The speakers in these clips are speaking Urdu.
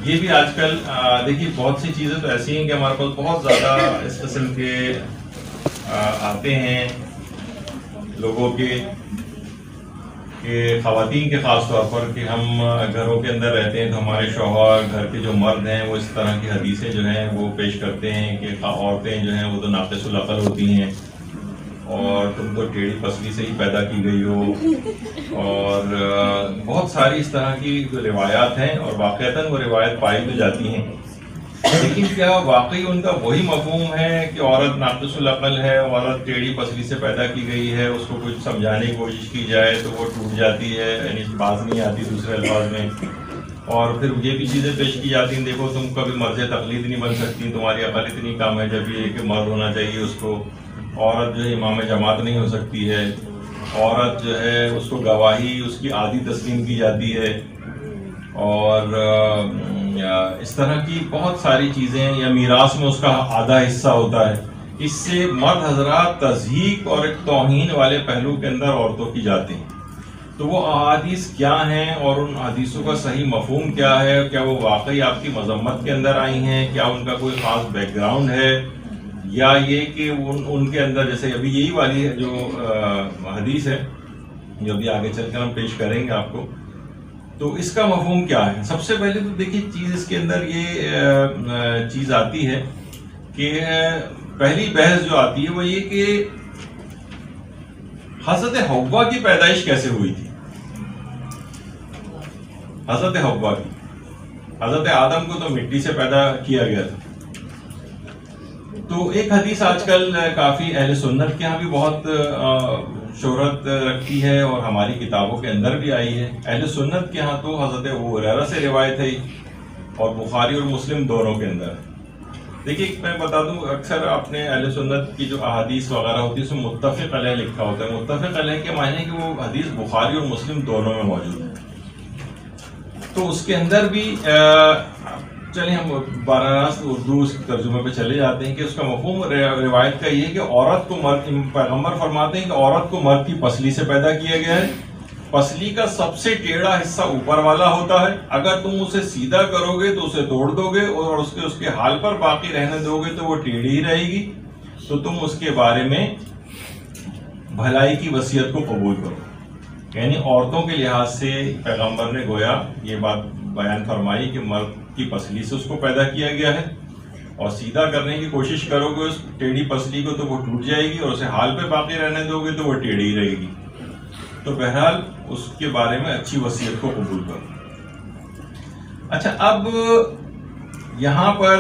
یہ بھی آج کل دیکھیے بہت سی چیزیں تو ایسی ہیں کہ ہمارے پاس بہت زیادہ اس قسم کے آتے ہیں لوگوں کے کہ خواتین کے خاص طور پر کہ ہم گھروں کے اندر رہتے ہیں تو ہمارے شوہر گھر کے جو مرد ہیں وہ اس طرح کی حدیثیں جو ہیں وہ پیش کرتے ہیں کہ عورتیں جو ہیں وہ تو ناقص العقل ہوتی ہیں اور تم تو ٹیڑھی پسلی سے ہی پیدا کی گئی ہو، اور بہت ساری اس طرح کی جو روایات ہیں اور واقعتاً وہ روایت پائی بھی جاتی ہیں، لیکن کیا واقعی ان کا وہی مفہوم ہے کہ عورت ناقص العقل ہے، عورت ٹیڑھی پسلی سے پیدا کی گئی ہے، اس کو کچھ سمجھانے کی کوشش کی جائے تو وہ ٹوٹ جاتی ہے، یعنی باز نہیں آتی دوسرے الفاظ میں، اور پھر یہ بھی چیزیں پیش کی جاتی ہیں دیکھو تم کبھی مرض تقلید نہیں بن سکتی، تمہاری عقل اتنی کم ہے، جب یہ کہ مرد ہونا چاہیے اس کو، عورت جو ہے امام جماعت نہیں ہو سکتی ہے، عورت جو ہے اس کو گواہی اس کی عادی تسلیم کی جاتی ہے، اور اس طرح کی بہت ساری چیزیں، یا میراث میں اس کا آدھا حصہ ہوتا ہے، اس سے مرد حضرات تضحیک اور ایک توہین والے پہلو کے اندر عورتوں کی جاتے ہیں۔ تو وہ احادیث کیا ہیں اور ان حدیثوں کا صحیح مفہوم کیا ہے، کیا وہ واقعی آپ کی مذمت کے اندر آئی ہیں، کیا ان کا کوئی خاص بیک گراؤنڈ ہے، یا یہ کہ ان کے اندر جیسے ابھی یہی والی جو حدیث ہے جو ابھی آگے چل کر ہم پیش کریں گے آپ کو، تو اس کا مفہوم کیا ہے؟ سب سے پہلے تو دیکھیے چیز اس کے اندر یہ چیز آتی ہے کہ پہلی بحث جو آتی ہے وہ یہ کہ حضرت حوا کی پیدائش کیسے ہوئی تھی؟ حضرت حوا کی، حضرت آدم کو تو مٹی سے پیدا کیا گیا تھا۔ تو ایک حدیث آج کل کافی اہل سنت کے ہاں بھی بہت شہرت رکھتی ہے اور ہماری کتابوں کے اندر بھی آئی ہے۔ اہل سنت کے ہاں تو حضرت ابو ہریرہ سے روایت ہے اور بخاری اور مسلم دونوں کے اندر ہے۔ دیکھیے میں بتا دوں، اکثر آپ نے اہل سنت کی جو احادیث وغیرہ ہوتی ہے اس میں متفق علیہ لکھا ہوتا ہے۔ متفق علیہ کے معنی کہ وہ حدیث بخاری اور مسلم دونوں میں موجود ہے۔ تو اس کے اندر بھی چلیں ہم براہ راست اردو اس ترجمے پہ چلے جاتے ہیں کہ اس کا مفہوم روایت کا یہ ہے کہ عورت کو مرد، پیغمبر فرماتے ہیں کہ عورت کو مرد کی پسلی سے پیدا کیا گیا ہے، پسلی کا سب سے ٹیڑھا حصہ اوپر والا ہوتا ہے، اگر تم اسے سیدھا کرو گے تو اسے توڑ دو گے اور اس کے حال پر باقی رہنے دو گے تو وہ ٹیڑھی ہی رہے گی، تو تم اس کے بارے میں بھلائی کی وصیت کو قبول کرو۔ یعنی عورتوں کے لحاظ سے پیغمبر نے گویا یہ بات بیان فرمائی کہ مرد کی پسلی سے اس کو پیدا کیا گیا ہے، اور سیدھا کرنے کی کوشش کرو گے اس ٹیڑھی پسلی کو تو وہ ٹوٹ جائے گی، اور اسے حال پہ باقی رہنے دو گے تو وہ ٹیڑھی رہے گی۔ تو بہرحال اس کے بارے میں اچھی وصیت کو قبول کرو۔ اچھا، اب یہاں پر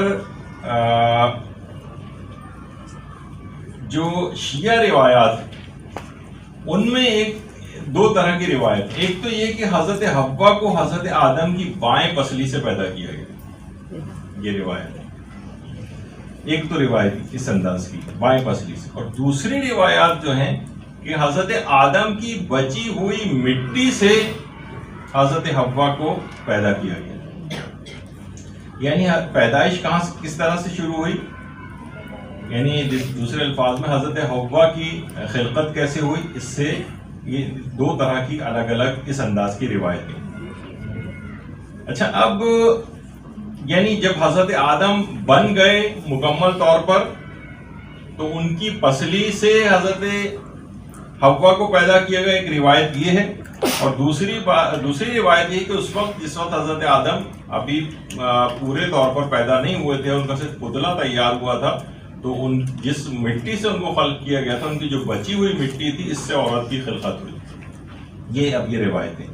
جو شیعہ روایات ان میں دو طرح کی روایت، ایک تو یہ کہ حضرت حوا کو حضرت آدم کی بائیں پسلی سے پیدا کیا گیا، یہ روایت ہے، ایک تو روایت اس انداز کی بائیں پسلی سے، اور دوسری روایات جو ہیں کہ حضرت آدم کی بچی ہوئی مٹی سے حضرت حوا کو پیدا کیا گیا۔ یعنی پیدائش کس طرح سے شروع ہوئی، یعنی دوسرے الفاظ میں حضرت حوا کی خلقت کیسے ہوئی، اس سے یہ دو طرح کی الگ الگ اس انداز کی روایتیں۔ اچھا، اب یعنی جب حضرت آدم بن گئے مکمل طور پر تو ان کی پسلی سے حضرت حوا کو پیدا کیا گیا، ایک روایت یہ ہے، اور دوسری روایت یہ کہ اس وقت جس وقت حضرت آدم ابھی پورے طور پر پیدا نہیں ہوئے تھے، ان کا صرف پتلا تیار ہوا تھا، تو جس مٹی سے ان کو خلق کیا گیا تھا، ان کی جو بچی ہوئی مٹی تھی، اس سے عورت کی خلقت ہوئی۔ یہ اب یہ روایتیں۔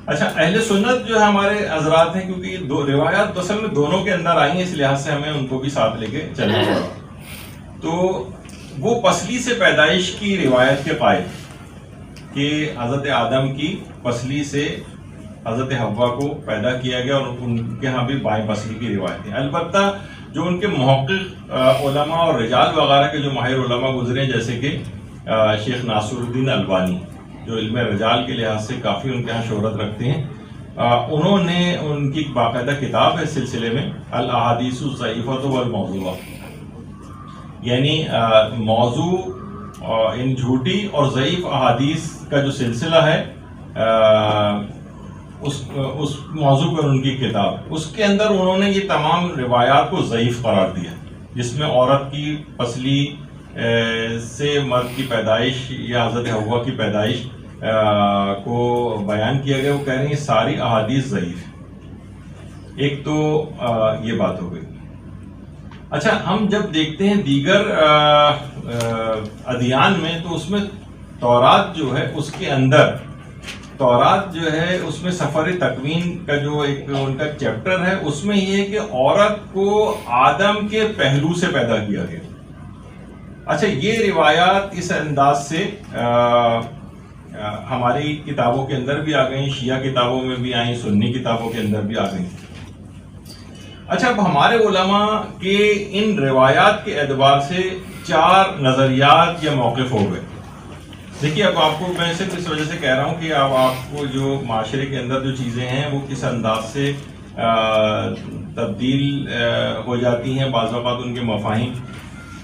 اچھا، اہل سنت جو ہے ہمارے حضرات ہیں، کیونکہ یہ دو روایات اصل میں دونوں کے اندر آئی ہیں، اس لحاظ سے ہمیں ان کو بھی ساتھ لے کے چلنا پڑا، تو وہ پسلی سے پیدائش کی روایت کے قائل کہ حضرت آدم کی پسلی سے حضرت حوا کو پیدا کیا گیا، اور ان کے ہاں بھی بائیں پسلی کی روایتیں۔ البتہ جو ان کے محقق علماء اور رجال وغیرہ کے جو ماہر علماء گزرے، جیسے کہ شیخ ناصر الدین البانی، جو علم رجال کے لحاظ سے کافی ان کے ہاں شہرت رکھتے ہیں، انہوں نے ان کی باقاعدہ کتاب ہے اس سلسلے میں، الاحادیث الضعیفۃ والموضوعہ، یعنی موضوع ان جھوٹی اور ضعیف احادیث کا جو سلسلہ ہے اس موضوع پر ان کی کتاب، اس کے اندر انہوں نے یہ تمام روایات کو ضعیف قرار دیا، جس میں عورت کی پسلی سے مرد کی پیدائش یا حضرت حوا کی پیدائش کو بیان کیا گیا. وہ کہہ رہے ہیں یہ ساری احادیث ضعیف ہیں. ایک تو یہ بات ہو گئی. اچھا، ہم جب دیکھتے ہیں دیگر ادیان میں تو اس میں تورات جو ہے اس کے اندر، تورات جو ہے اس میں سفر تکوین کا جو ایک ان کا چیپٹر ہے، اس میں یہ ہے کہ عورت کو آدم کے پہلو سے پیدا کیا گیا. اچھا، یہ روایات اس انداز سے ہماری کتابوں کے اندر بھی آ گئیں، شیعہ کتابوں میں بھی آئیں، سنی کتابوں کے اندر بھی آ گئیں. اچھا، اب ہمارے علماء کے ان روایات کے اعتبار سے 4 نظریات یا موقف ہو گئے. دیکھیے، اب آپ کو میں صرف اس وجہ سے کہہ رہا ہوں کہ اب آپ کو جو معاشرے کے اندر جو چیزیں ہیں وہ کس انداز سے تبدیل ہو جاتی ہیں بعض اوقات ان کے مفاہیم.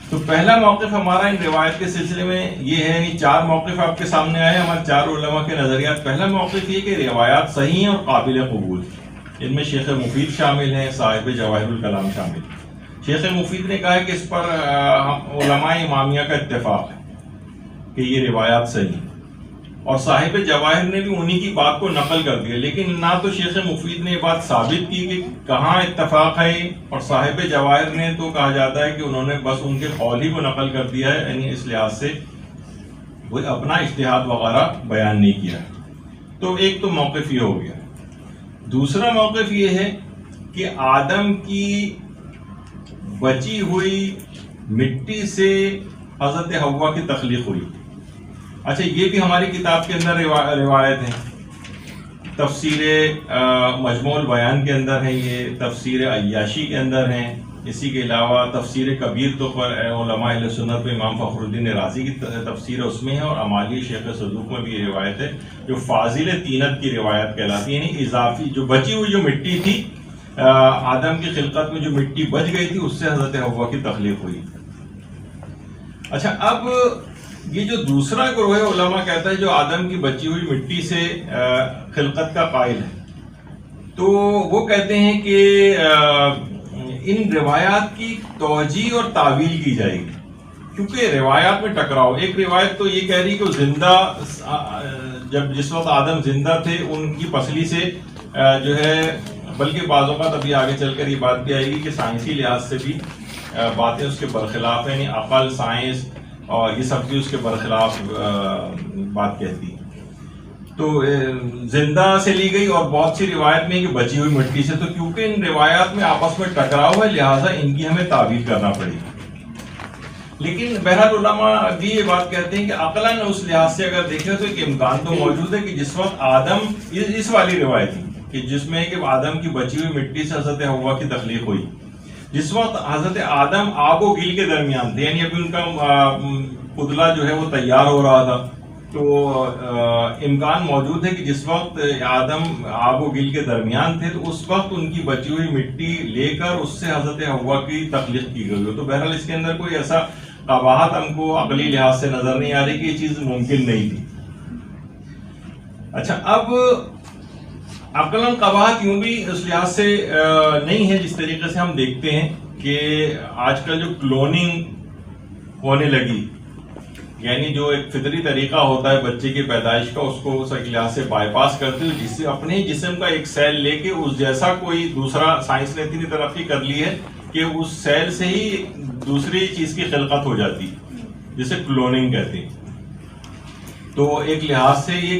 تو پہلا موقف ہمارا ان روایت کے سلسلے میں یہ ہے، یعنی 4 موقف آپ کے سامنے آئے ہمارے 4 علماء کے نظریات. پہلا موقف یہ کہ روایات صحیح ہیں اور قابل قبول. ان میں شیخ مفید شامل ہیں، صاحب جواہر الکلام شامل. شیخ مفید نے کہا ہے کہ اس پر علماء امامیہ کا اتفاق ہے کہ یہ روایات صحیح ہیں، اور صاحب جواہر نے بھی انہی کی بات کو نقل کر دیا. لیکن نہ تو شیخ مفید نے یہ بات ثابت کی کہ کہاں اتفاق ہے، اور صاحب جواہر نے تو کہا جاتا ہے کہ انہوں نے بس ان کے قول ہی کو نقل کر دیا ہے، یعنی اس لحاظ سے کوئی اپنا اجتہاد وغیرہ بیان نہیں کیا. تو ایک تو موقف یہ ہو گیا. دوسرا موقف یہ ہے کہ آدم کی بچی ہوئی مٹی سے حضرت حوا کی تخلیق ہوئی. اچھا، یہ بھی ہماری کتاب کے اندر روایت ہے. تفسیر مجموع البیان کے اندر ہے، یہ تفسیر عیاشی کے اندر ہیں. اسی کے علاوہ تفسیر کبیر تو پر علماء اہل سنت میں امام فخر الدین رازی کی تفسیر اس میں ہے، اور امالی شیخ صدوق میں بھی یہ روایت ہے جو فاضل طینت کی روایت کہلاتی ہے. یعنی اضافی جو بچی ہوئی جو مٹی تھی آدم کی خلقت میں، جو مٹی بچ گئی تھی، اس سے حضرت حوا کی تخلیق ہوئی. اچھا، اب یہ جو دوسرا گروہ علماء کہتا ہے جو آدم کی بچی ہوئی مٹی سے خلقت کا قائل ہے، تو وہ کہتے ہیں کہ ان روایات کی توجیہ اور تعویل کی جائے گی، کیونکہ روایات میں ٹکراؤ. ایک روایت تو یہ کہہ رہی کہ زندہ جس وقت آدم زندہ تھے ان کی پسلی سے جو ہے، بلکہ بعض اوقات ابھی آگے چل کر یہ بات بھی آئے گی کہ سائنسی لحاظ سے بھی باتیں اس کے برخلاف ہیں، یعنی عقل، سائنس اور یہ سب بھی اس کے برخلاف بات کہتی ہے. تو زندہ سے لی گئی، اور بہت سی روایت میں کہ بچی ہوئی مٹی سے. تو کیونکہ ان روایات میں آپس میں ٹکراؤ ہے، لہٰذا ان کی ہمیں تعویل کرنا پڑے گی. لیکن بہرحال علماء بھی یہ بات کہتے ہیں کہ عقلاً اس لحاظ سے اگر دیکھیں تو ایک امکان تو موجود ہے کہ جس وقت آدم، اس والی روایت کہ جس میں کہ آدم کی بچی ہوئی مٹی سے حضرت حوا کی تخلیق ہوئی، جس وقت حضرت آدم آب و گل کے درمیان تھے، یعنی ابھی ان کا پتلا جو ہے وہ تیار ہو رہا تھا، تو امکان موجود ہے کہ جس وقت آدم آب و گل کے درمیان تھے تو اس وقت ان کی بچی ہوئی مٹی لے کر اس سے حضرت حوا کی تخلیق کی گئی ہو. تو بہرحال اس کے اندر کوئی ایسا قباحت ہم کو عقلی لحاظ سے نظر نہیں آ رہی کہ یہ چیز ممکن نہیں تھی. اچھا، اب عقلاً قباحت یوں بھی اس لحاظ سے نہیں ہے جس طریقے سے ہم دیکھتے ہیں کہ آج کل جو کلوننگ ہونے لگی، یعنی جو ایک فطری طریقہ ہوتا ہے بچے کی پیدائش کا، اس کو اس لحاظ سے بائی پاس کرتے ہوئے جس سے اپنے جسم کا ایک سیل لے کے اس جیسا کوئی دوسرا، سائنس نے اتنی ترقی کر لی ہے کہ اس سیل سے ہی دوسری چیز کی خلقت ہو جاتی، جسے کلوننگ کہتے ہیں. تو ایک لحاظ سے یہ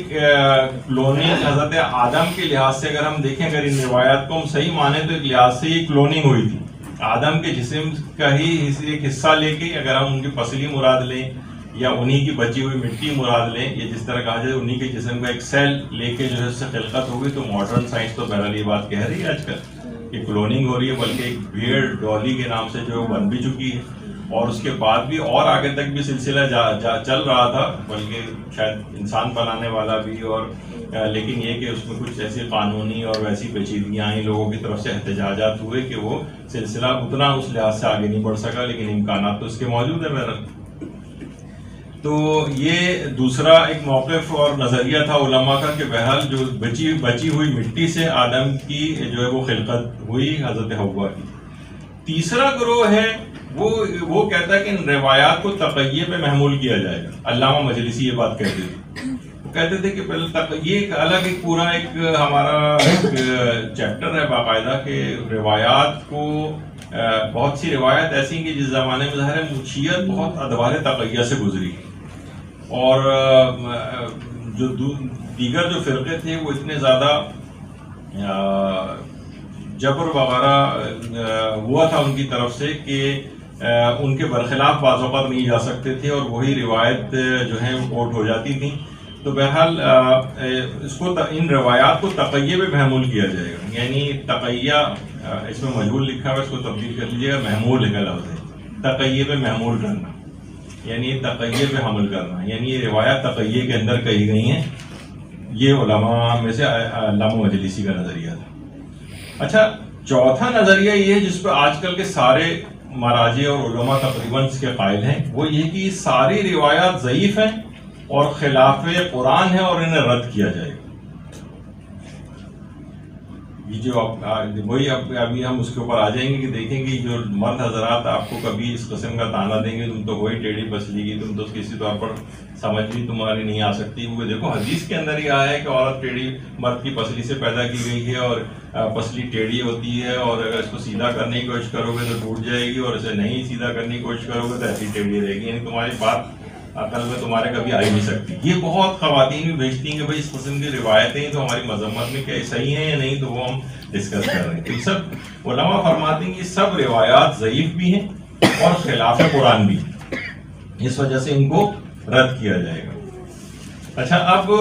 کلوننگ حضرت آدم کے لحاظ سے اگر ہم دیکھیں، اگر ان روایات کو ہم صحیح مانیں تو ایک لحاظ سے یہ کلوننگ ہوئی تھی. آدم کے جسم کا ہی ایک حصہ لے کے، اگر ہم ان کی پسلی مراد لیں یا انہی کی بچی ہوئی مٹی مراد لیں، یا جس طرح کہا جائے انہی کے جسم کا ایک سیل لے کے جو ہے اس سے خلقت ہوگی، تو ماڈرن سائنس تو بہرحال یہ بات کہہ رہی ہے آج کل کہ کلوننگ ہو رہی ہے، بلکہ ایک بھیڑ ڈالی کے نام سے جو بن بھی چکی ہے، اور اس کے بعد بھی اور آگے تک بھی سلسلہ چل رہا تھا، بلکہ شاید انسان بنانے والا بھی. اور لیکن یہ کہ اس میں کچھ ایسی قانونی اور ویسی پیچیدگیاں آئیں، لوگوں کی طرف سے احتجاجات ہوئے کہ وہ سلسلہ اتنا اس لحاظ سے آگے نہیں بڑھ سکا، لیکن امکانات تو اس کے موجود ہیں. تو یہ دوسرا ایک موقف اور نظریہ تھا علماء کا کہ بہرحال جو بچی ہوئی مٹی سے آدم کی جو ہے وہ خلقت ہوئی حضرت حوا کی. تیسرا گروہ ہے وہ کہتا ہے کہ ان روایات کو تقیہ پہ محمول کیا جائے گا. علامہ مجلسی یہ بات کہتے تھے. وہ کہتے تھے کہ پہلے یہ ایک الگ ایک پورا ایک ہمارا چیپٹر ہے باقاعدہ کہ روایات کو بہت سی روایت ایسی ہیں کہ جس زمانے میں ظاہر ہے شیعت بہت ادوار تقیہ سے گزری اور جو دیگر جو فرقے تھے وہ اتنے زیادہ جبر وغیرہ ہوا تھا ان کی طرف سے کہ ان کے برخلاف بعض اوقات نہیں جا سکتے تھے اور وہی روایت جو ہے وہ کوٹ ہو جاتی تھی. تو بہرحال اس کو ان روایات کو تقیہ پہ محمول کیا جائے گا. یعنی تقیہ اس میں مجہول لکھا ہوا ہے, اس کو تبدیل کر لیجیے گا, محمول کا لفظ ہے. تقیہ پہ محمول کرنا یعنی تقیہ پہ حمل کرنا, یعنی یہ روایات تقیہ کے اندر کہی گئی ہیں. یہ علماء میں سے علامہ مجلسی کا نظریہ تھا. اچھا, چوتھا نظریہ یہ ہے جس پہ آج کل کے سارے مراجع اور علماء تقریباً اس کے قائل ہیں, وہ یہ کہ ساری روایات ضعیف ہیں اور خلاف قرآن ہے اور انہیں رد کیا جائے گا. یہ جو وہی ابھی ہم اس کے اوپر آ جائیں گے کہ دیکھیں گے جو مرد حضرات آپ کو کبھی اس قسم کا تانا دیں گے, تم تو وہی ٹیڑھی پسلی گی, تم تو کسی طور پر سمجھ بھی تمہاری نہیں آ سکتی. کیونکہ دیکھو حدیث کے اندر ہی آیا ہے کہ عورت ٹیڑھی مرد کی پسلی سے پیدا کی گئی ہے اور پسلی ٹیڑھی ہوتی ہے اور اگر اس کو سیدھا کرنے کی کوشش کرو گے تو ٹوٹ جائے گی اور اسے نہیں سیدھا کرنے کی کوشش کرو گے تو ایسی ٹیڑھی رہے گی. یعنی تمہاری بات عقل میں تمہارے کبھی آ ہی نہیں سکتی. یہ بہت خواتین بھی بھیجتی ہیں کہ بھائی اس قسم کی روایتیں تو ہماری مذمت میں کیا صحیح ہیں یا نہیں, تو وہ ہم ڈسکس کر رہے ہیں. تو سب علماء فرماتے ہیں کہ سب روایات ضعیف بھی ہیں اور خلاف قرآن بھی, اس وجہ سے ان کو رد کیا جائے گا. اچھا, اب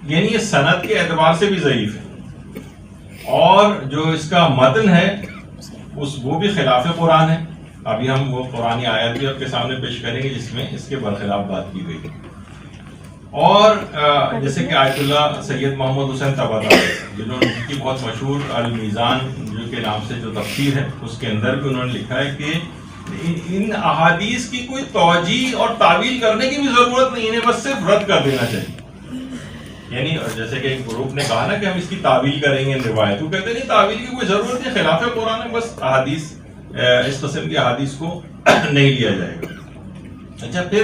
یعنی یہ سند کے اعتبار سے بھی ضعیف ہے اور جو اس کا متن ہے وہ بھی خلاف قرآن ہے. ابھی ہم وہ قرآنی آیت بھی آپ کے سامنے پیش کریں گے جس میں اس کے برخلاف بات کی گئی. اور جیسے کہ آیت اللہ سید محمد حسین طباطبائی جنہوں نے کی بہت مشہور المیزان جو کے نام سے جو تفسیر ہے, اس کے اندر بھی انہوں نے لکھا ہے کہ ان احادیث کی کوئی توجیہ اور تعویل کرنے کی بھی ضرورت نہیں ہے, بس صرف رد کر دینا چاہیے. یعنی جیسے کہ ایک گروپ نے کہا نا کہ ہم اس کی تعویل کریں گے روایت, وہ کہتے نہیں تعویل کی کوئی ضرورت نہیں, خلاف قرآن ہے, بس احادیث اس قسم کی احادیث کو نہیں لیا جائے گا. اچھا, پھر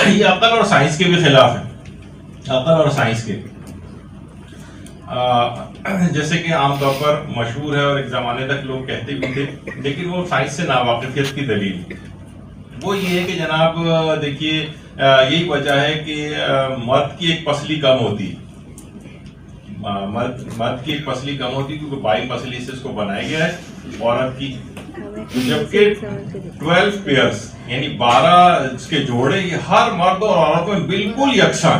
یہ عقل اور سائنس کے بھی خلاف ہے. عقل اور سائنس کے جیسے کہ عام طور پر مشہور ہے اور ایک زمانے تک لوگ کہتے بھی تھے, لیکن وہ سائنس سے ناواقفیت کی دلیل وہ یہ ہے کہ جناب دیکھیے یہی وجہ ہے کہ مرد کی ایک پسلی کم ہوتی, مرد کی ایک پسلی کم ہوتی کیونکہ 22 پسلی سے اس کو بنایا گیا ہے. عورت کی جبکہ 12 پیئرز یعنی 12 اس کے جوڑے, یہ ہر مرد اور عورت میں بالکل یکساں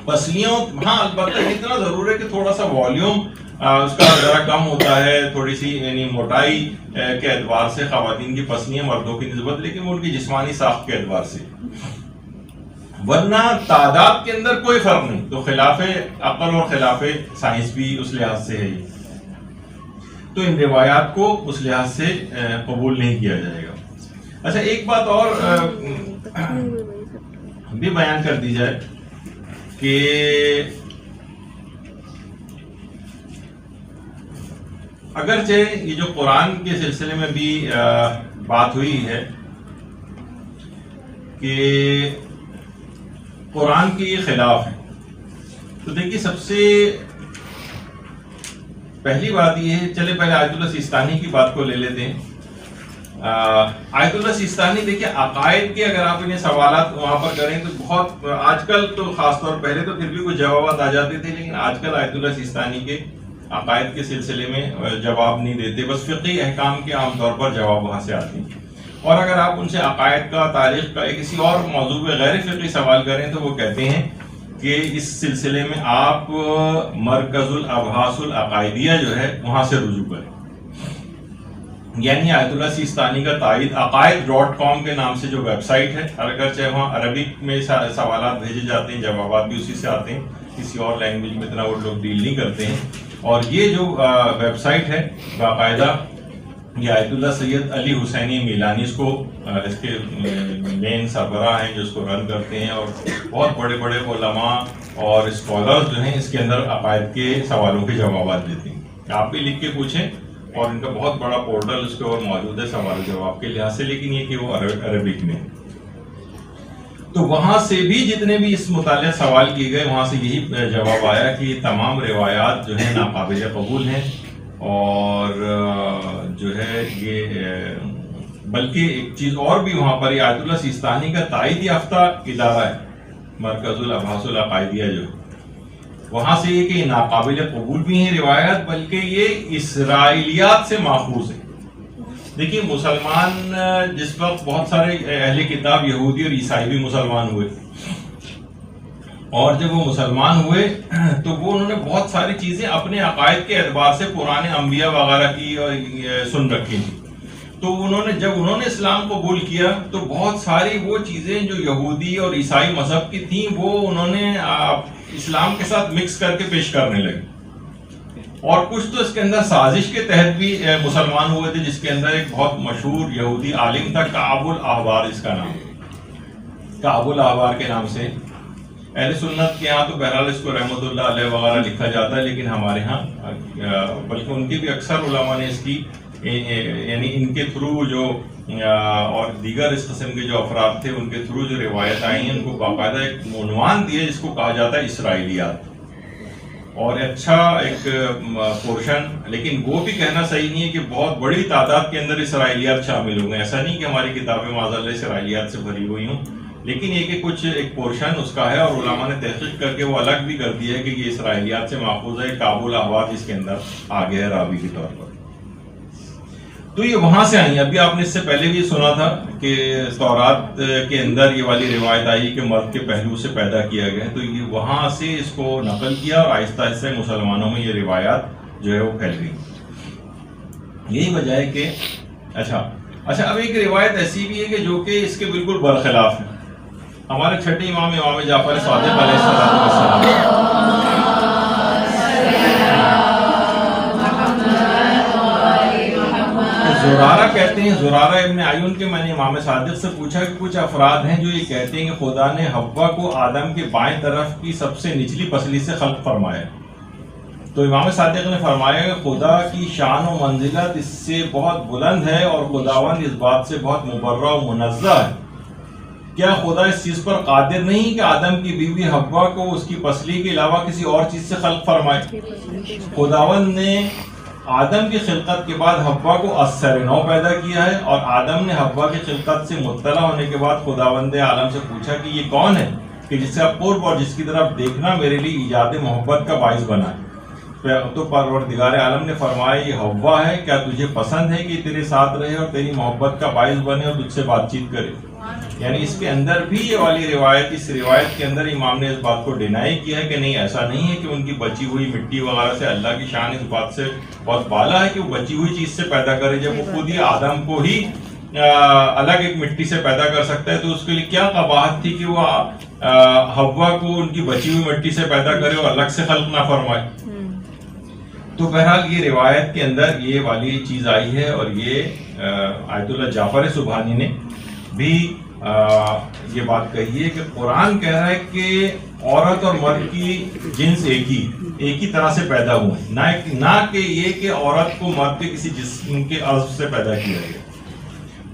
پسلیوں. ہاں البتہ اتنا ضرور ہے کہ تھوڑا سا والیوم اس کا ذرا کم ہوتا ہے, تھوڑی سی یعنی موٹائی کے اعتبار سے خواتین کی پسلیاں مردوں کی نسبت, لیکن ان کی جسمانی ساخت کے اعتبار سے, ورنہ تعداد کے اندر کوئی فرق نہیں. تو خلاف عقل اور خلاف سائنس بھی اس لحاظ سے ہے. تو ان روایات کو اس لحاظ سے قبول نہیں کیا جائے گا. اچھا, ایک بات اور بھی بیان کر دی جائے کہ اگرچہ یہ جو قرآن کے سلسلے میں بھی بات ہوئی ہے کہ قرآن کے یہ خلاف ہے, تو دیکھیے سب سے پہلی بات یہ ہے, چلے پہلے آیت اللہ سیستانی کی بات کو لے لیتے ہیں. آیت اللہ سیستانی دیکھیے عقائد کے اگر آپ انہیں سوالات وہاں پر کریں تو بہت آج کل تو خاص طور پہلے تو پھر بھی کچھ جوابات آ جاتے تھے, لیکن آج کل آیت اللہ سیستانی کے عقائد کے سلسلے میں جواب نہیں دیتے, بس فقہی احکام کے عام طور پر جواب وہاں سے آتے ہیں. اور اگر آپ ان سے عقائد کا, تاریخ کا, کسی اور موضوع پہ غیر فقہی سوال کریں تو وہ کہتے ہیں کہ اس سلسلے میں آپ مرکز الابحاث العقائدیہ جو ہے وہاں سے رجوع کریں. یعنی آیت اللہ سیستانی کا تائید عقائد.com کے نام سے جو ویب سائٹ ہے, اگرچہ وہاں عربک میں سوالات بھیجے جاتے ہیں, جوابات بھی اسی سے آتے ہیں, کسی اور لینگویج میں اتنا وہ لوگ ڈیل نہیں کرتے ہیں. اور یہ جو ویب سائٹ ہے باقاعدہ یہ آیت اللہ سید علی حسینی میلانی اس کے مین سربراہ ہیں جو اس کو رن کرتے ہیں، اور بہت بڑے بڑے علماء اور اسکالرز جو ہیں اس کے اندر عقائد کے سوالوں کے جوابات دیتے ہیں. آپ بھی لکھ کے پوچھیں، اور ان کا بہت بڑا پورٹل اس کے اور موجود ہے سوال و جواب کے لحاظ سے، لیکن یہ کہ وہ عربک میں. تو وہاں سے بھی جتنے بھی اس متعلق سوال کیے گئے وہاں سے یہی جواب آیا کہ تمام روایات جو ہیں ناقابل قبول ہیں، اور جو ہے یہ بلکہ ایک چیز اور بھی وہاں پر آیت اللہ سیستانی کا تائید یافتہ ادارہ ہے، مرکز الابحاث العقائدیہ، جو وہاں سے یہ کہ ناقابل قبول بھی ہیں روایات، بلکہ یہ اسرائیلیات سے ماخوذ ہے. دیکھیے مسلمان جس وقت بہت سارے اہل کتاب یہودی اور عیسائی بھی مسلمان ہوئے، اور جب وہ مسلمان ہوئے تو وہ انہوں نے بہت ساری چیزیں اپنے عقائد کے اعتبار سے پرانے انبیاء وغیرہ کی سن رکھی تھی. تو جب انہوں نے اسلام قبول کیا تو بہت ساری وہ چیزیں جو یہودی اور عیسائی مذہب کی تھیں وہ انہوں نے اسلام کے ساتھ مکس کر کے پیش کرنے لگے. اور کچھ تو اس کے اندر سازش کے تحت بھی مسلمان ہوئے تھے، جس کے اندر ایک بہت مشہور یہودی عالم تھا کعب الاحبار، اس کا نام کعب الاحبار کے نام سے اہل سنت کے ہاں تو بہرحال اس کو رحمۃ اللہ علیہ وغیرہ لکھا جاتا ہے، لیکن ہمارے ہاں بلکہ ان کے بھی اکثر علماء نے اس کی یعنی ان کے تھرو جو اور دیگر اس قسم کے جو افراد تھے ان کے تھرو جو روایت آئی ہیں ان کو باقاعدہ ایک عنوان دیا جس کو کہا جاتا ہے اسرائیلیات، اور اچھا ایک پورشن. لیکن وہ بھی کہنا صحیح نہیں ہے کہ بہت بڑی تعداد کے اندر اسرائیلیات شامل ہو گئے، ایسا نہیں کہ ہماری کتابیں معاذ اللہ اسرائیلیات سے بھری ہوئی ہوں، لیکن یہ کہ کچھ ایک پورشن اس کا ہے، اور علماء نے تحقیق کر کے وہ الگ بھی کر دیا ہے کہ یہ اسرائیلیات سے ماخوذ ہے. کعب الاحبار اس کے اندر آگے ہے راوی کے طور پر. تو یہ وہاں سے آئی. ابھی آپ نے اس سے پہلے بھی سنا تھا کہ تورات کے اندر یہ والی روایت آئی کہ مرد کے پہلو سے پیدا کیا گیا، تو یہ وہاں سے اس کو نقل کیا اور آہستہ آہستہ مسلمانوں میں یہ روایات جو ہے وہ پھیل گئی. یہی وجہ ہے کہ اچھا اب ایک روایت ایسی بھی ہے کہ جو کہ اس کے بالکل برخلاف ہے. ہمارے چھٹے امام جعفر صادق علیہ السلام زرارہ کہتے ہیں، زرارہ ابن عیون کے میں نے امام صادق سے پوچھا کہ کچھ افراد ہیں جو یہ کہتے ہیں کہ خدا نے حوا کو آدم کے بائیں طرف کی سب سے نچلی پسلی سے خلق فرمایا. تو امام صادق نے فرمایا کہ خدا کی شان و منزلت اس سے بہت بلند ہے اور خداوند اس بات سے بہت مبرہ و منزہ ہے. کیا خدا اس چیز پر قادر نہیں کہ آدم کی بیوی حوا کو اس کی پسلی کے علاوہ کسی اور چیز سے خلق فرمائے؟ خداوند نے آدم کی خلقت کے بعد حوا کو از سر نو پیدا کیا ہے، اور آدم نے حوا کی خلقت سے مطلع ہونے کے بعد خداوند عالم سے پوچھا کہ یہ کون ہے کہ جس کا قرب اور جس کی طرف دیکھنا میرے لیے ایجاد محبت کا باعث بنا ہے؟ تو پروردگار عالم نے فرمایا یہ حوا ہے، کیا تجھے پسند ہے کہ تیرے ساتھ رہے اور تیری محبت کا باعث بنے اور تجھ سے بات چیت کرے؟ یعنی اس کے اندر بھی یہ والی روایت، اس روایت کے اندر امام نے اس بات کو ڈینائی کیا ہے کہ نہیں، ایسا نہیں ہے کہ ان کی بچی ہوئی مٹی وغیرہ سے اللہ کی شان اس بات سے بہت بالا ہے کہ وہ بچی ہوئی چیز سے پیدا کرے. جب وہ خود ہی آدم کو ہی الگ ایک مٹی سے پیدا کر سکتا ہے تو اس کے لیے کیا قباحت تھی کہ وہ حوا کو ان کی بچی ہوئی مٹی سے پیدا کرے اور الگ سے خلق نہ فرمائے. تو بہرحال یہ روایت کے اندر یہ والی چیز آئی ہے، اور یہ آیت اللہ جعفر سبحانی نے بھی یہ بات کہی ہے کہ قرآن کہہ رہا ہے کہ عورت اور مرد کی جنس ایک ہی طرح سے پیدا ہوئے، نہ کہ یہ کہ عورت کو مرد کے کسی جسم کے عضو سے پیدا کیا گیا.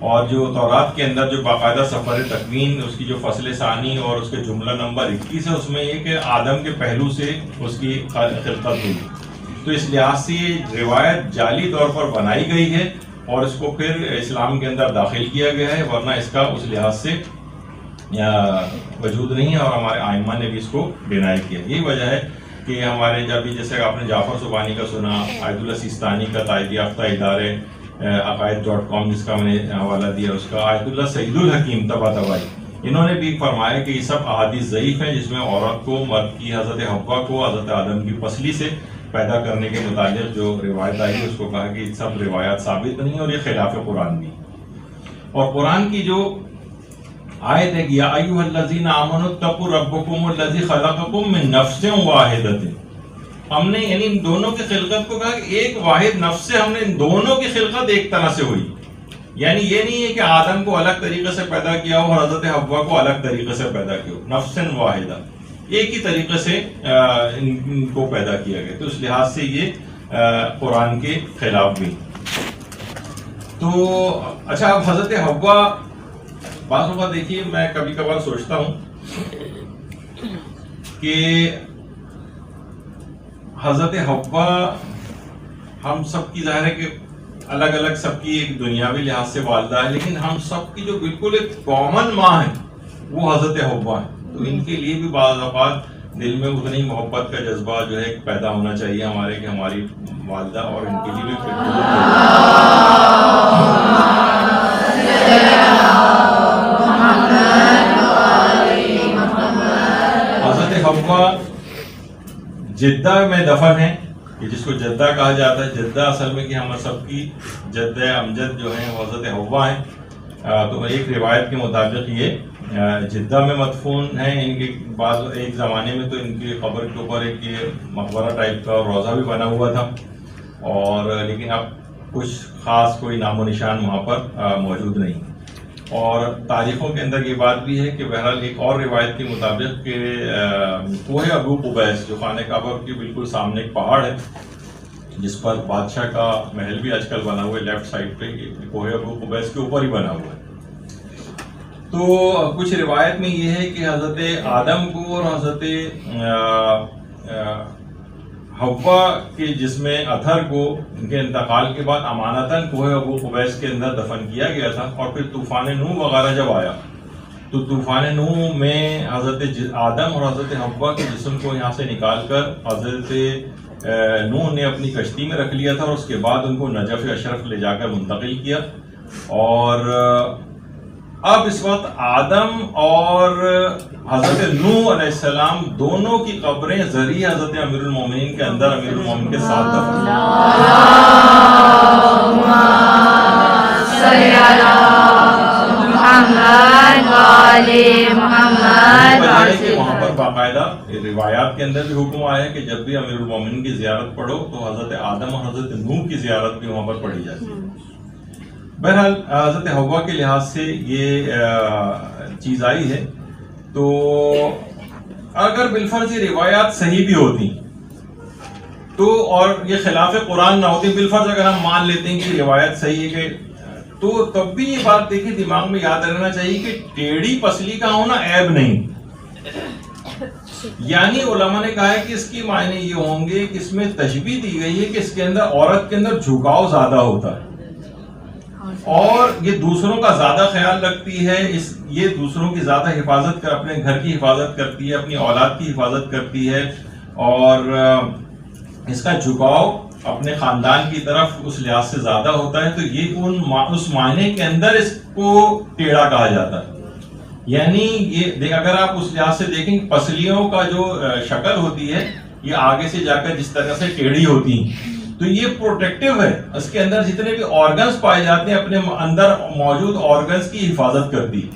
اور جو تورات کے اندر جو باقاعدہ سفر تکوین اس کی جو فصل ثانی اور اس کے جملہ نمبر 21 ہے، اس میں یہ کہ آدم کے پہلو سے اس کی خلقت ہوئی. تو اس لحاظ سے یہ روایت جعلی طور پر بنائی گئی ہے اور اس کو پھر اسلام کے اندر داخل کیا گیا ہے، ورنہ اس کا اس لحاظ سے وجود نہیں ہے، اور ہمارے آئمہ نے بھی اس کو ڈینائی کیا. یہی وجہ ہے کہ ہمارے جیسے آپ نے جعفر سبحانی کا سنا، آیت اللہ سیستانی کا تائید یافتہ ادارے عقائد.com جس کا میں نے حوالہ دیا اس کا، آیت اللہ سعید الحکیم طباطبائی، انہوں نے بھی فرمایا کہ یہ سب احادیث ضعیف ہیں جس میں عورت کو مرد کی حضرت حوا کو حضرت آدم کی پسلی سے پیدا کرنے کے متعلق جو روایت آئی ہے اس کو کہا کہ یہ سب روایات ثابت نہیں اور یہ خلاف قرآن بھی. اور قرآن کی جو آیت ہے یا ایھا الذین آمنوا اتقوا ربکم الذی خلقکم من نفس واحدۃ، ہم نے یعنی ان دونوں کی خلقت کو کہا کہ ایک واحد نفس سے ہم نے ان دونوں کی خلقت ایک طرح سے ہوئی. یعنی یہ نہیں ہے کہ آدم کو الگ طریقے سے پیدا کیا ہو اور حضرت حوا کو الگ طریقے سے پیدا کیا ہو. نفس واحدہ ایک ہی طریقے سے ان کو پیدا کیا گیا. تو اس لحاظ سے یہ قرآن کے خلاف بھی. تو اچھا اب حضرت حوا بعض اوقات دیکھیے میں کبھی کبھار سوچتا ہوں کہ حضرت حوا ہم سب کی ظاہر ہے کہ الگ الگ سب کی ایک دنیاوی لحاظ سے والدہ ہے، لیکن ہم سب کی جو بالکل ایک کامن ماں ہے وہ حضرت حوا ہے. تو ان کے لیے بھی بعض اوقات دل میں اتنی محبت کا جذبہ جو ہے پیدا ہونا چاہیے ہمارے کہ ہماری والدہ اور ان کے لیے بھی حضرت حوا جدہ میں دفن ہے، جس کو جدہ کہا جاتا ہے. جدہ اصل میں کہ ہم سب کی جدہ امجد جو ہیں وہ حضرت حوا ہیں. تو ایک روایت کے مطابق یہ جدہ میں مدفون ہیں. ان کے بعض ایک زمانے میں تو ان کی قبر کے اوپر ایک یہ مقبرہ ٹائپ کا روضہ بھی بنا ہوا تھا، اور لیکن اب کچھ خاص کوئی نام و نشان وہاں پر موجود نہیں. اور تاریخوں کے اندر یہ بات بھی ہے کہ بہرحال ایک اور روایت کے مطابق کہ کوہ ابو قبیس جو خانہ کعبہ کے بالکل سامنے ایک پہاڑ ہے جس پر بادشاہ کا محل بھی آج کل بنا ہوا ہے، لیفٹ سائڈ پہ کوہ ابو قبیس کے اوپر ہی بنا ہوا ہے. تو کچھ روایت میں یہ ہے کہ حضرت آدم کو اور حضرت حوا کے جسم اطہر کو ان کے انتقال کے بعد امانتاً کوہ ابو قبیس کے اندر دفن کیا گیا تھا. اور پھر طوفان نوح وغیرہ جب آیا تو طوفان نوح میں حضرت آدم اور حضرت حوا کے جسم کو یہاں سے نکال کر حضرت نوح نے اپنی کشتی میں رکھ لیا تھا، اور اس کے بعد ان کو نجف اشرف لے جا کر منتقل کیا. اور اب اس وقت آدم اور حضرت نوح علیہ السلام دونوں کی قبریں ذریعہ حضرت امیر المومنین کے اندر امیر المومنین کے ساتھ دفن وہاں پر باقاعدہ روایات کے اندر بھی حکم آیا ہے کہ جب بھی امیر المومنین کی زیارت پڑھو تو حضرت آدم اور حضرت نوح کی زیارت بھی وہاں پر پڑھی جاتی ہے. بہرحال حضرت حوا کے لحاظ سے یہ چیز آئی ہے. تو اگر بالفرض یہ روایات صحیح بھی ہوتی تو اور یہ خلاف قرآن نہ ہوتی، بالفرض اگر ہم مان لیتے ہیں کہ روایت صحیح ہے تو تب بھی یہ بات دیکھیں دماغ میں یاد رہنا چاہیے کہ ٹیڑھی پسلی کا ہونا عیب نہیں. یعنی علماء نے کہا ہے کہ اس کی معنی یہ ہوں گے کہ اس میں تشبیہ دی گئی ہے کہ اس کے اندر عورت کے اندر جھکاؤ زیادہ ہوتا ہے اور یہ دوسروں کا زیادہ خیال رکھتی ہے، یہ دوسروں کی زیادہ حفاظت کر اپنے گھر کی حفاظت کرتی ہے، اپنی اولاد کی حفاظت کرتی ہے، اور اس کا جھکاؤ اپنے خاندان کی طرف اس لحاظ سے زیادہ ہوتا ہے. تو یہ اس معنی کے اندر اس کو ٹیڑھا کہا جاتا ہے. یعنی یہ اگر آپ اس لحاظ سے دیکھیں پسلیوں کا جو شکل ہوتی ہے یہ آگے سے جا کر جس طرح سے ٹیڑھی ہوتی ہیں تو یہ پروٹیکٹیو ہے. اس کے اندر جتنے بھی آرگنز پائے جاتے ہیں اپنے اندر موجود آرگنز کی حفاظت کرتی ہے.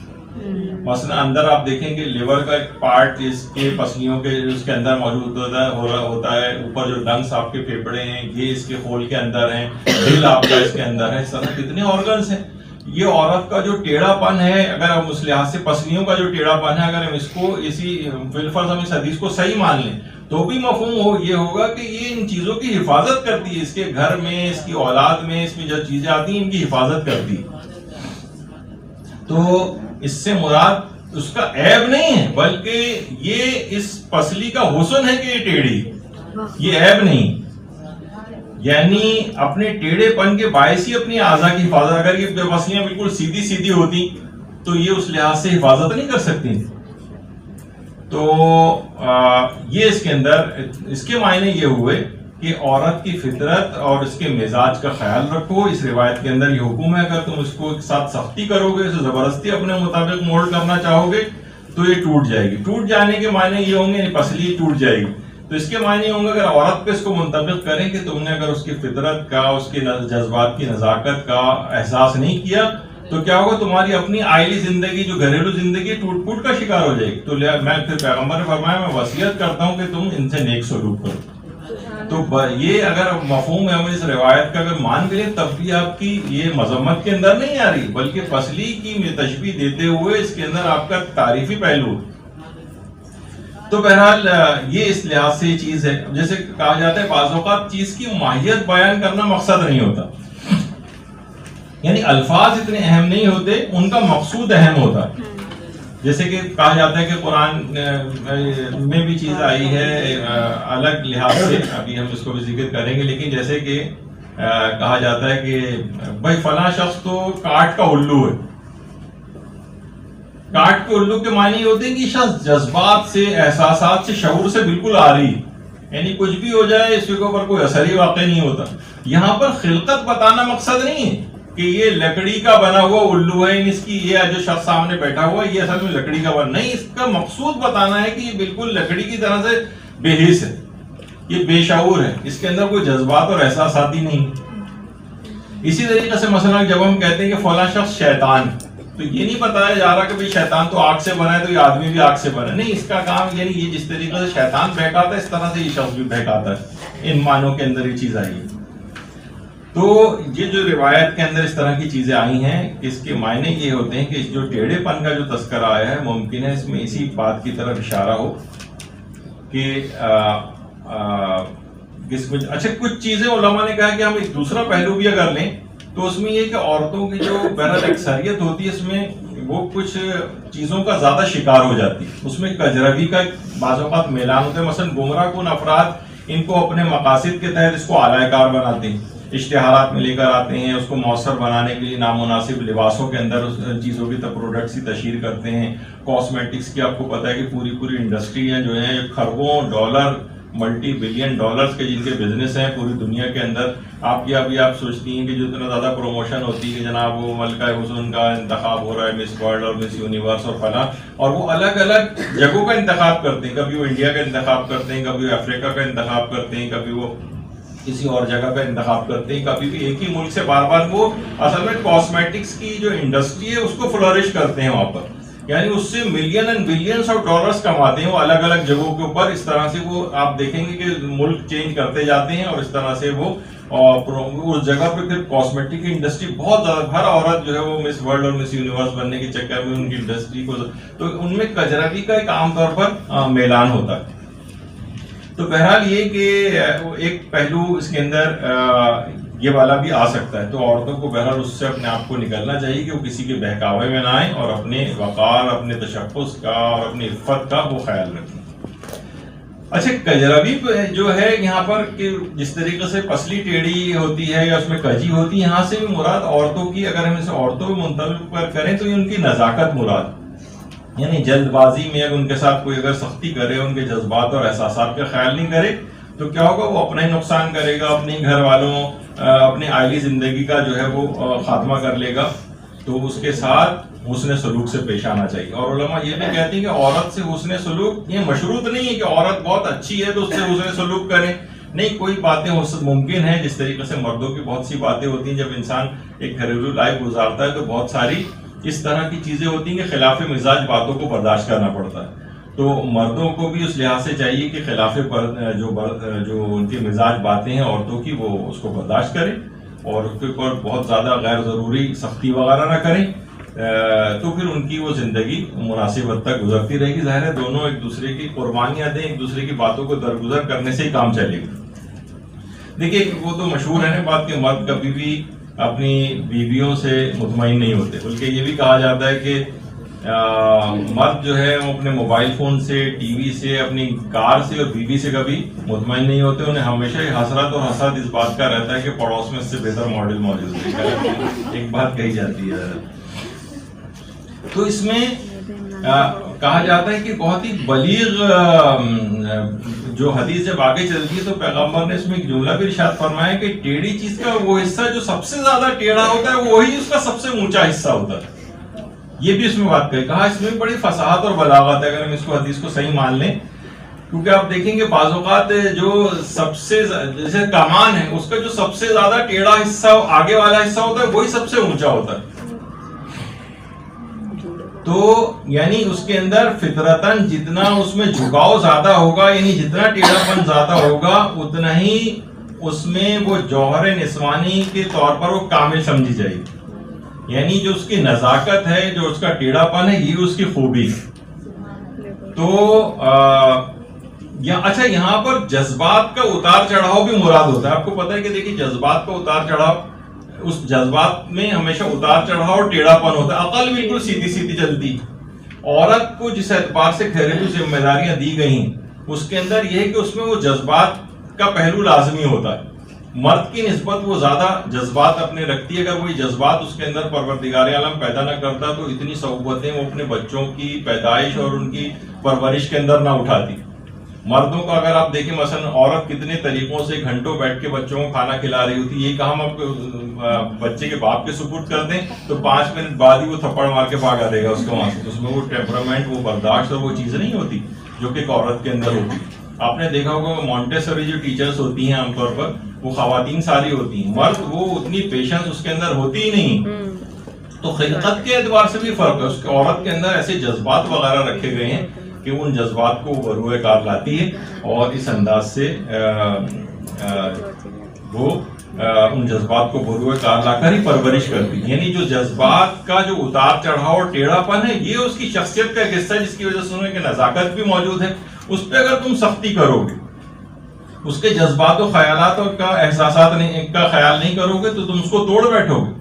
مثلا اندر آپ دیکھیں کہ لیور کا ایک پارٹ اس کے پسلیوں کے اس کے اندر موجود ہوتا ہے. اوپر جو لنگس آپ کے پھیپڑے ہیں یہ اس کے خول کے اندر ہیں، دل آپ کا اس کے اندر ہے. اس طرح کتنے آرگنز ہیں. یہ عورت کا جو ٹیڑھا پن ہے اگر ہم اس لحاظ سے پسلیوں کا جو ٹیڑھا پن ہے اگر ہم اس کو اسی بالفرض ہم اس حدیث کو صحیح مان لیں تو بھی مفہوم یہ ہوگا کہ یہ ان چیزوں کی حفاظت کرتی ہے، اس کے گھر میں، اس کی اولاد میں، اس میں جو چیزیں آتی ہیں ان کی حفاظت کرتی ہے. تو اس سے مراد اس کا عیب نہیں ہے بلکہ یہ اس پسلی کا حسن ہے کہ یہ ٹیڑھی، یہ عیب نہیں. یعنی اپنے ٹیڑھے پن کے باعث ہی اپنی اعضاء کی حفاظت. اگر یہ پسلیاں بالکل سیدھی سیدھی ہوتی تو یہ اس لحاظ سے حفاظت نہیں کر سکتی. تو یہ اس کے اندر اس کے معنی یہ ہوئے کہ عورت کی فطرت اور اس کے مزاج کا خیال رکھو. اس روایت کے اندر یہ حکم ہے اگر تم اس کو ایک ساتھ سختی کرو گے، اسے زبردستی اپنے مطابق مولڈ کرنا چاہو گے تو یہ ٹوٹ جائے گی. ٹوٹ جانے کے معنی یہ ہوں گے پسلی ٹوٹ جائے گی. تو اس کے معنی ہوں گے اگر عورت پہ اس کو منطبق کریں کہ تم نے اگر اس کی فطرت کا، اس کے جذبات کی نزاکت کا احساس نہیں کیا تو کیا ہوگا، تمہاری اپنی آئلی زندگی جو گھریلو زندگی ٹوٹ پھوٹ کا شکار ہو جائے گی. تو میں پھر پیغمبر نے فرمایا میں وصیت کرتا ہوں کہ تم ان سے نیک سلوک کرو. تو یہ اگر مفہوم ہے اس روایت کا اگر مان کے لیں تب بھی آپ کی یہ مذمت کے اندر نہیں آ رہی، بلکہ فصلی کی تشبیہ دیتے ہوئے اس کے اندر آپ کا تعریفی پہلو. تو بہرحال یہ اس لحاظ سے یہ چیز ہے. جیسے کہا جاتا ہے بعض اوقات چیز کی ماہیت بیان کرنا مقصد نہیں ہوتا، یعنی الفاظ اتنے اہم نہیں ہوتے، ان کا مقصود اہم ہوتا ہے. جیسے کہ کہا جاتا ہے کہ قرآن میں بھی چیز آئی ہے الگ لحاظ سے، ابھی ہم اس کو بھی ذکر کریں گے، لیکن جیسے کہ کہا جاتا ہے کہ بھائی فلاں شخص تو کاٹ کا الو ہے. کاٹ کے الو کے معنی ہوتے ہیں کہ شخص جذبات سے، احساسات سے، شعور سے بالکل آ رہی، یعنی کچھ بھی ہو جائے اس کے اوپر کوئی اثر ہی واقع نہیں ہوتا. یہاں پر خلقت بتانا مقصد نہیں ہے کہ یہ لکڑی کا بنا ہوا الو ہے، اس کی یہ جو شخص سامنے بیٹھا ہوا ہے یہ اصل میں لکڑی کا بنا نہیں. اس کا مقصود بتانا ہے کہ یہ بالکل لکڑی کی طرح سے بے حس ہے، یہ بے شعور ہے، اس کے اندر کوئی جذبات اور احساسات ہی نہیں. اسی طریقے سے مثلا جب ہم کہتے ہیں کہ فلاں شخص شیطان، تو یہ نہیں بتایا جا رہا کہ بھئی شیطان تو آگ سے بنا ہے تو یہ آدمی بھی آگ سے بنا ہے، نہیں. اس کا کام یعنی یہ جس طریقے سے شیطان بہکاتا ہے اس طرح سے یہ شخص بھی بہکاتا ہے. ان معنوں کے اندر یہ چیز آئی ہے. تو یہ جو روایت کے اندر اس طرح کی چیزیں آئی ہیں، اس کے معنی یہ ہوتے ہیں کہ جو ٹیڑھے پن کا جو تذکرہ آیا ہے ممکن ہے اس میں اسی بات کی طرف اشارہ ہو کہ اچھا کچھ چیزیں علماء نے کہا کہ ہم ایک دوسرا پہلو بھی اگر لیں تو اس میں یہ کہ عورتوں کی جو بہرحال اکثریت ہوتی ہے اس میں وہ کچھ چیزوں کا زیادہ شکار ہو جاتی ہے. اس میں کجروی کا بعض اوقات میلان ہوتا ہے. مثلا گمراہ کن افراد ان کو اپنے مقاصد کے تحت اس کو اعلی کار بناتے ہیں، اشتہارات میں لے کر آتے ہیں، اس کو مؤثر بنانے کے لیے نامناسب لباسوں کے اندر چیزوں کی پروڈکٹس کی تشہیر کرتے ہیں. کاسمیٹکس کی آپ کو پتہ ہے کہ پوری انڈسٹری ہیں جو ہیں خربوں ڈالر، ملٹی بلین ڈالرز کے جن کے بزنس ہیں پوری دنیا کے اندر. آپ سوچتی ہیں کہ جو اتنا زیادہ پروموشن ہوتی ہے کہ جناب وہ ملکہ حسن کا انتخاب ہو رہا ہے، مس ورلڈ اور مس یونیورس اور فلاں، اور وہ الگ الگ جگہوں کا انتخاب کرتے ہیں. کبھی وہ انڈیا کا انتخاب کرتے ہیں، کبھی وہ افریقہ کا انتخاب کرتے ہیں، کبھی وہ کسی اور جگہ کا انتخاب کرتے ہیں، کبھی بھی ایک ہی ملک سے بار بار وہ اصل میں کاسمیٹکس کی جو انڈسٹری ہے اس کو فلورش کرتے ہیں وہاں پر، یعنی اس سے million and billions of dollars کماتے ہیں وہ الگ الگ جگہوں کے اوپر. اس طرح سے وہ آپ دیکھیں گے کہ ملک چینج کرتے جاتے ہیں اور اس طرح سے وہ اس جگہ پہ پھر کاسمیٹک کی انڈسٹری بہت زیادہ، ہر عورت جو ہے وہ مس ورلڈ اور مس یونیورس بننے کے چکر میں ان کی انڈسٹری کو، تو ان میں کجروی کا ایک عام طور پر میلان ہوتا ہے. تو بہرحال یہ کہ ایک پہلو اس کے اندر یہ والا بھی آ سکتا ہے. تو عورتوں کو بہرحال اس سے اپنے آپ کو نکلنا چاہیے کہ وہ کسی کے بہکاوے میں نہ آئیں اور اپنے وقار، اپنے تشخص کا اور اپنی عفت کا وہ خیال رکھیں. اچھا کجروی جو ہے یہاں پر کہ جس طریقے سے پسلی ٹیڑھی ہوتی ہے یا اس میں کجی ہوتی ہے، یہاں سے بھی مراد عورتوں کی، اگر ہم اسے عورتوں میں منتقل کریں تو یہ ان کی نزاکت مراد، یعنی جلد بازی میں اگر ان کے ساتھ کوئی اگر سختی کرے، ان کے جذبات اور احساسات کا خیال نہیں کرے تو کیا ہوگا، وہ اپنا ہی نقصان کرے گا، اپنے گھر والوں، اپنے عائلی زندگی کا جو ہے وہ خاتمہ کر لے گا. تو اس کے ساتھ حسن سلوک سے پیش آنا چاہیے. اور علماء یہ بھی کہتے ہیں کہ عورت سے حسن سلوک یہ مشروط نہیں ہے کہ عورت بہت اچھی ہے تو اس سے حسن سلوک کریں، نہیں، کوئی باتیں ممکن ہیں جس طریقے سے مردوں کی بہت سی باتیں ہوتی ہیں. جب انسان ایک گھریلو لائف گزارتا ہے تو بہت ساری اس طرح کی چیزیں ہوتی ہیں کہ خلاف مزاج باتوں کو برداشت کرنا پڑتا ہے. تو مردوں کو بھی اس لحاظ سے چاہیے کہ خلاف جو ان کی مزاج باتیں ہیں عورتوں کی وہ اس کو برداشت کریں اور اس کے اوپر بہت زیادہ غیر ضروری سختی وغیرہ نہ کریں. تو پھر ان کی وہ زندگی مناسب حد تک گزرتی رہے گی. ظاہر ہے دونوں ایک دوسرے کی قربانیاں دیں، ایک دوسرے کی باتوں کو درگزر کرنے سے ہی کام چلے گا. دیکھیے وہ تو مشہور ہے نا بات کہ مرد کبھی بھی اپنی بیویوں سے مطمئن نہیں ہوتے، بلکہ یہ بھی کہا جاتا ہے کہ مرد جو ہے وہ اپنے موبائل فون سے، ٹی وی سے، اپنی کار سے اور بیوی سے کبھی مطمئن نہیں ہوتے. انہیں ہمیشہ حسرت اور حسد اس بات کا رہتا ہے کہ پڑوس میں اس سے بہتر ماڈل موجود ہے. ایک بات کہی جاتی ہے. تو اس میں کہا جاتا ہے کہ بہت ہی بلیغ جو حدیث جب آگے چلتی ہے تو پیغمبر نے اس میں ایک جملہ بھی ارشاد فرمایا کہ ٹیڑھی چیز کا وہ حصہ جو سب سے زیادہ ٹیڑھا ہوتا ہے وہی اس کا سب سے اونچا حصہ ہوتا ہے. یہ بھی اس میں بات کہی. کہا اس میں بڑی فصاحت اور بلاغت ہے اگر ہم اس کو حدیث کو صحیح مان لیں، کیونکہ آپ دیکھیں گے بعض اوقات جو سب سے جیسے کمان ہے اس کا جو سب سے زیادہ ٹیڑھا حصہ آگے والا حصہ ہوتا ہے وہی سب سے اونچا ہوتا ہے. تو یعنی اس کے اندر فطرتاً جتنا اس میں جھکاؤ زیادہ ہوگا، یعنی جتنا ٹیڑھا پن زیادہ ہوگا، اتنا ہی اس میں وہ جوہر نسوانی کے طور پر وہ کامل سمجھی جائے گی. یعنی جو اس کی نزاکت ہے، جو اس کا ٹیڑھا پن ہے، یہ اس کی خوبی ہے. تو اچھا، یہاں پر جذبات کا اتار چڑھاؤ بھی مراد ہوتا ہے. آپ کو پتا ہے کہ دیکھیے جذبات کا اتار چڑھاؤ، اس جذبات میں ہمیشہ اتار چڑھاؤ اور ٹیڑھا پن ہوتا ہے. عقل بالکل سیدھی سیدھی چلتی. عورت کو جس اعتبار سے گھریلو ذمہ داریاں دی گئیں، اس کے اندر یہ ہے کہ اس میں وہ جذبات کا پہلو لازمی ہوتا ہے. مرد کی نسبت وہ زیادہ جذبات اپنے رکھتی ہے. اگر وہی جذبات اس کے اندر پروردگار عالم پیدا نہ کرتا تو اتنی صعوبتیں وہ اپنے بچوں کی پیدائش اور ان کی پرورش کے اندر نہ اٹھاتی. مردوں کا اگر آپ دیکھیں مثلا عورت کتنے طریقوں سے گھنٹوں بیٹھ کے بچوں کو کھانا کھلا رہی ہوتی ہے، یہ کام آپ بچے کے باپ کے سپرد کر دیں تو 5 منٹ بعد ہی وہ تھپڑ مار کے بھاگا دے گا اس کو وہاں سے. اس میں وہ ٹیمپرامنٹ، وہ برداشت اور وہ چیز نہیں ہوتی جو کہ ایک عورت کے اندر ہوتی. آپ نے دیکھا ہوگا مونٹیسوری جو ٹیچرز ہوتی ہیں عام طور پر وہ خواتین ساری ہوتی ہیں. مرد وہ اتنی پیشنس اس کے اندر ہوتی ہی نہیں. تو خلقت کے اعتبار سے بھی فرق ہے. اس عورت کے اندر ایسے جذبات وغیرہ رکھے گئے ہیں کہ ان جذبات کو بروئے کار لاتی ہے اور اس انداز سے وہ ان جذبات کو بروئے کار لا کر ہی پرورش کرتی ہے. یعنی جو جذبات کا جو اتار چڑھاؤ اور ٹیڑھا پن ہے، یہ اس کی شخصیت کا ایک حصہ ہے جس کی وجہ سے انہیں کہ نزاکت بھی موجود ہے. اس پہ اگر تم سختی کرو گے، اس کے جذبات و خیالات اور کا احساسات کا خیال نہیں کرو گے تو تم اس کو توڑ بیٹھو گے.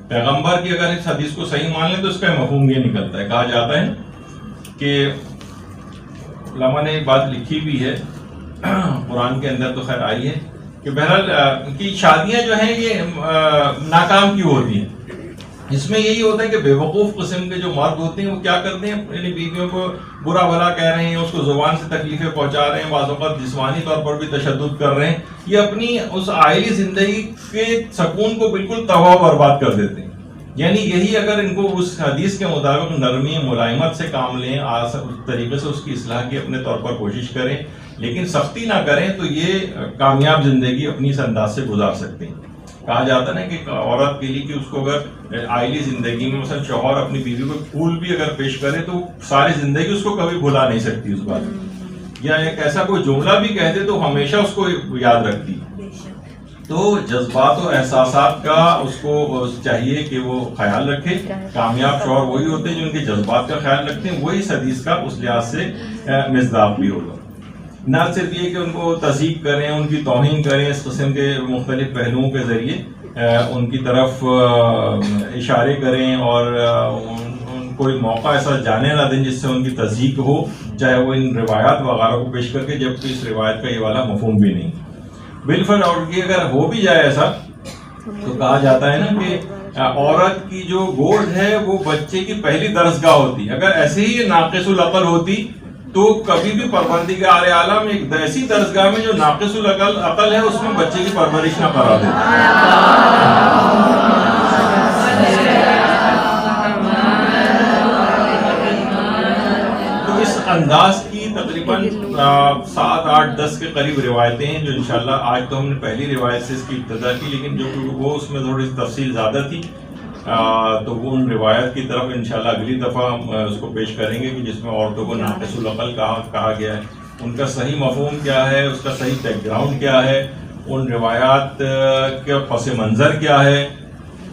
پیغمبر کی اگر اس حدیث کو صحیح مان لیں تو اس کا مفہوم یہ نکلتا ہے. کہا جاتا ہے کہ علماء نے ایک بات لکھی بھی ہے، قرآن کے اندر تو خیر آئی ہے کہ بہرحال کی شادیاں جو ہیں یہ ناکام کیوں ہوتی ہیں. اس میں یہی ہوتا ہے کہ بے وقوف قسم کے جو مرد ہوتے ہیں وہ کیا کرتے ہیں، یعنی بیویوں کو برا بھلا کہہ رہے ہیں، اس کو زبان سے تکلیفیں پہنچا رہے ہیں، بعض اوقات جسمانی طور پر بھی تشدد کر رہے ہیں. یہ اپنی اس عائلی زندگی کے سکون کو بالکل تباہ و برباد کر دیتے ہیں. یعنی یہی اگر ان کو اس حدیث کے مطابق نرمی ملائمت سے کام لیں، اس طریقے سے اس کی اصلاح کی اپنے طور پر کوشش کریں، لیکن سختی نہ کریں تو یہ کامیاب زندگی اپنی اس انداز سے گزار سکتے ہیں. کہا جاتا ہے نا کہ عورت کے لیے کہ اس کو اگر عائلی زندگی میں مثلا شوہر اپنی بیوی کو پھول بھی اگر پیش کرے تو ساری زندگی اس کو کبھی بھلا نہیں سکتی اس بات، یا ایک ایسا کوئی جملہ بھی کہہ دے تو ہمیشہ اس کو یاد رکھتی. تو جذبات و احساسات کا اس کو چاہیے کہ وہ خیال رکھے. کامیاب شوہر وہی ہوتے ہیں جو ان کے جذبات کا خیال رکھتے ہیں. وہی اس حدیث کا اس لحاظ سے مصداق بھی ہوگا. نہ صرف یہ کہ ان کو تضحیق کریں، ان کی توہین کریں، اس قسم کے مختلف پہلوؤں کے ذریعے ان کی طرف اشارے کریں اور ان کوئی موقع ایسا جانے نہ دیں جس سے ان کی تضحیق ہو، چاہے وہ ان روایات وغیرہ کو پیش کر کے، جبکہ اس روایت کا یہ والا مفہوم بھی نہیں. بالفرض اور یہ اگر ہو بھی جائے ایسا تو کہا جاتا ہے نا کہ عورت کی جو گود ہے وہ بچے کی پہلی درسگاہ ہوتی. اگر ایسے ہی ناقص العقل ہوتی تو کبھی بھی پروردگار عالم ایک ایسی درسگاہ میں جو ناقص العقل ہے اس میں بچے کی پرورش نہ کرا دیتا. تو اس انداز کی تقریباً 7, 8, 10 کے قریب روایتیں ہیں جو انشاءاللہ آج تو ہم نے پہلی روایت سے اس کی ابتدا کی، لیکن جو وہ اس میں تھوڑی تفصیل زیادہ تھی تو وہ ان روایت کی طرف انشاءاللہ اگلی دفعہ ہم اس کو پیش کریں گے کہ جس میں عورتوں کو ناقص العقل کہا گیا ہے، ان کا صحیح مفہوم کیا ہے، اس کا صحیح بیک گراؤنڈ کیا ہے، ان روایات کا پس منظر کیا ہے،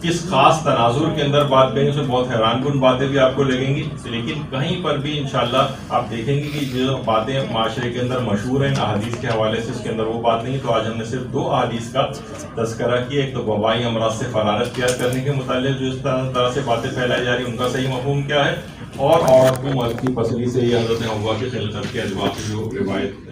کس خاص تناظر کے اندر بات کریں. اس میں بہت حیران کن باتیں بھی آپ کو لگیں گی، لیکن کہیں پر بھی انشاءاللہ آپ دیکھیں گے کہ جو باتیں معاشرے کے اندر مشہور ہیں احادیث کے حوالے سے اس کے اندر وہ بات نہیں. تو آج ہم نے صرف 2 احادیث کا تذکرہ کیا. ایک تو وبائی امراض سے فرار اختیار کرنے کے متعلق جو اس طرح سے باتیں پھیلائی جا رہی ہیں ان کا صحیح مفہوم کیا ہے، اور عورت کو مرد کی پسلی سے یہ حضرت حوا کی خلقت کے اعتبار سے جو روایت